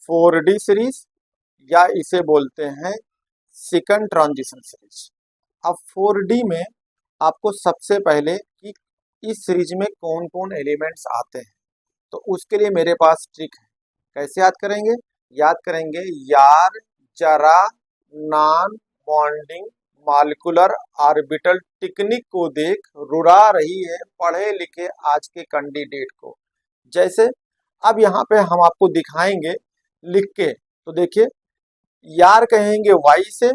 4D series या इसे बोलते हैं सेकंड ट्रांजिशन सीरीज। अब 4D में आपको सबसे पहले कि इस सीरीज में कौन कौन एलिमेंट्स आते हैं, तो उसके लिए मेरे पास ट्रिक है। कैसे याद करेंगे? याद करेंगे यार जरा non bonding molecular orbital technique को देख रुला रही है पढ़े लिखे आज के कैंडिडेट को। जैसे अब यहाँ पे हम आपको दिखाएंगे लिख के, तो देखिए यार कहेंगे वाई से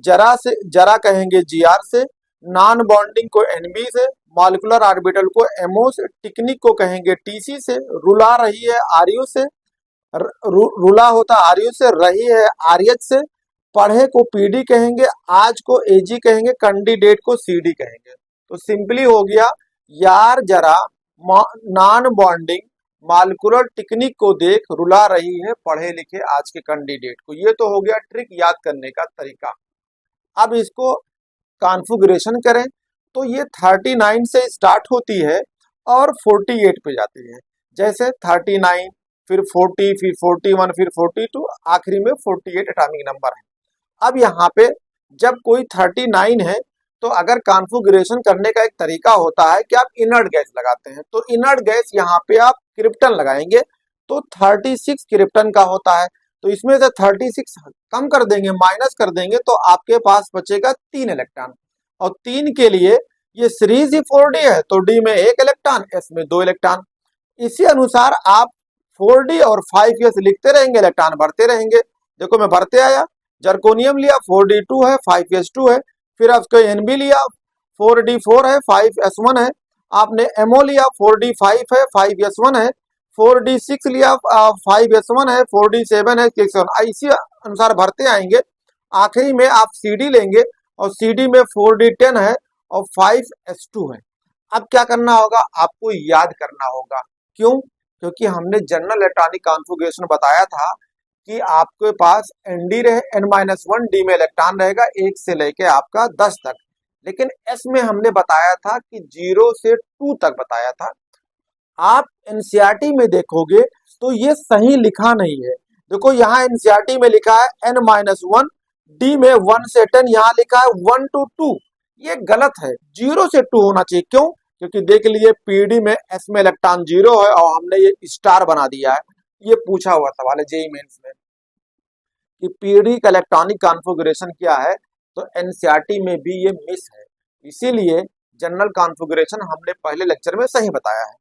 जरा कहेंगे जीआर से, नॉन बॉन्डिंग को एनबी से, मॉलिक्यूलर ऑर्बिटल को एमओ से, टेक्निक को कहेंगे टीसी से, रुला रही है आरयू से, रुला होता आरयू से, रही है आरएच से, पढ़े को पीडी कहेंगे, आज को एजी कहेंगे, कैंडिडेट को सीडी कहेंगे। तो सिंपली हो गया यार जरा नॉन बॉन्डिंग मॉलिक्यूलर टेक्निक को देख रुला रही है पढ़े लिखे आज के कैंडिडेट को। ये तो हो गया ट्रिक याद करने का तरीका। अब इसको कॉन्फ़िगरेशन करें तो ये 39 से स्टार्ट होती है और 48 पे जाती है। जैसे 39 फिर 40 फिर 41 फिर 42 आखिरी में 48 एटॉमिक नंबर है। अब यहाँ पे जब कोई 39 है तो अगर कॉन्फ़िगरेशन करने का एक तरीका होता है कि आप इनर्ट गैस लगाते हैं, तो इनर्ट गैस यहाँ पे आप क्रिप्टन लगाएंगे तो 36 क्रिप्टन का होता है। तो इसमें से 36 कम कर देंगे, माइनस कर देंगे, तो आपके पास बचेगा 3 इलेक्ट्रॉन। और 3 के लिए ये सीरीज ही 4D है तो डी में 1 इलेक्ट्रॉन, एस में 2 इलेक्ट्रॉन। इसी अनुसार आप 4D और 5s लिखते रहेंगे, इलेक्ट्रॉन भरते रहेंगे। देखो मैं भरते आया, जर्कोनियम लिया 4D2 है 5s2 है, फिर आपको एनबी लिया 4D4 है 5s1 है, आपने एमओ लिया 4D5 है 5s1 है, 4D6 लिया 5s1 है, 4D7 है 6s1। इसी अनुसार भरते आएंगे। आखिरी में आप CD लेंगे और CD में 4D10 है और 5s2 है। अब क्या करना होगा? आपको याद करना होगा। क्यों? क्योंकि हमने जनरल इलेक्ट्रॉनिक कॉन्फ़िगरेशन बताया था कि आपके पास एनडी रहे n-1 डी में इलेक्ट्रॉन रहेगा 1 से लेके आपका 10 तक, लेकिन एस में हमने बताया था कि 0 से 2 तक बताया था। आप एनसीईआरटी में देखोगे तो ये सही लिखा नहीं है। देखो यहाँ एनसीईआरटी में लिखा है n-1 डी में 1 से 10, यहाँ लिखा है 1 to 2। ये गलत है, 0 से 2 होना चाहिए। क्यों? क्योंकि देख लीजिए पीडी में एस में इलेक्ट्रॉन 0 है और हमने ये स्टार बना दिया है। ये पूछा हुआ सवाल है जेईई मेंस में कि पीडी का इलेक्ट्रॉनिक कॉन्फ़िगरेशन क्या है, तो एनसीईआरटी में भी ये मिस है। इसीलिए जनरल कॉन्फ़िगरेशन हमने पहले लेक्चर में सही बताया है।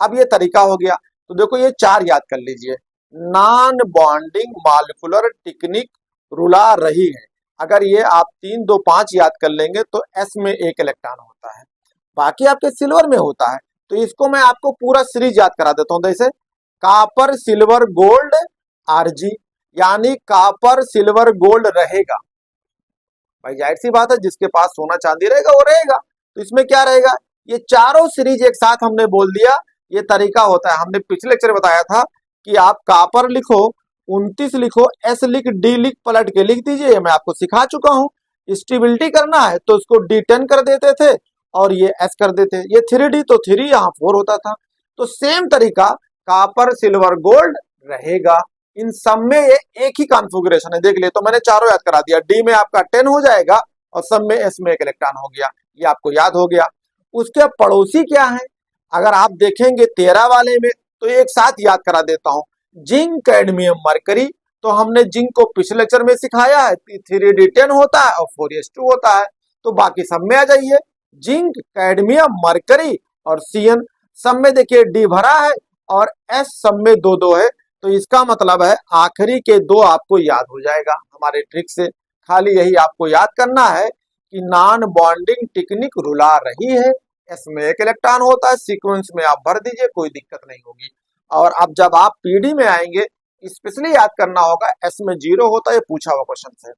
अब ये तरीका हो गया, तो देखो ये 4 याद कर लीजिए। नॉन बॉन्डिंग मॉलिक्यूलर टेक्निक रुला रही है, अगर ये आप 3 2 5 याद कर लेंगे तो एस में 1 इलेक्ट्रॉन होता है, बाकी आपके सिल्वर में होता है। तो इसको मैं आपको पूरा सीरीज याद करा देता हूं। जैसे कॉपर सिल्वर गोल्ड आरजी, यानी कॉपर सिल्वर गोल्ड रहेगा। भाई जाहिर सी बात है, जिसके पास सोना चांदी रहेगा वो रहेगा। तो इसमें क्या रहेगा? ये चारों सीरीज एक साथ हमने बोल दिया। ये तरीका होता है, हमने पिछले लेक्चर में बताया था कि आप कॉपर लिखो 29 लिखो, एस लिख, डी लिख, पलट के लिख दीजिए। मैं आपको सिखा चुका हूँ। स्टेबिलिटी करना है तो उसको D10 कर देते थे और ये एस कर देते। ये 3D तो 3 यहाँ 4 होता था। तो सेम तरीका कॉपर सिल्वर गोल्ड रहेगा। इन सब में ये एक ही कॉन्फ़िगरेशन है। देख लिए तो मैंने चारों याद करा दिया। डी में आपका 10 हो जाएगा और सब में एस में 1 इलेक्ट्रॉन हो गया। ये आपको याद हो गया। उसके पड़ोसी क्या है? अगर आप देखेंगे 13 वाले में, तो एक साथ याद करा देता हूं। जिंक कैडमियम मरकरी, तो हमने जिंक को पिछले लेक्चर में सिखाया है 3D10 होता है और 4s2 होता है। तो बाकी सब में आ जाइए। जिंक कैडमियम मरकरी और सीएन सब में देखिए डी भरा है और एस सब में 2 2 है। तो इसका मतलब है आखिरी के 2 आपको याद हो जाएगा हमारे ट्रिक से। खाली यही आपको याद करना है कि नॉन बॉन्डिंग टेक्निक रुला रही है, एस में 1 इलेक्ट्रॉन होता है, सीक्वेंस में आप भर दीजिए, कोई दिक्कत नहीं होगी। और अब जब आप पीडी में आएंगे स्पेशली याद करना होगा, एस में 0 होता है, पूछा हुआ क्वेश्चन है।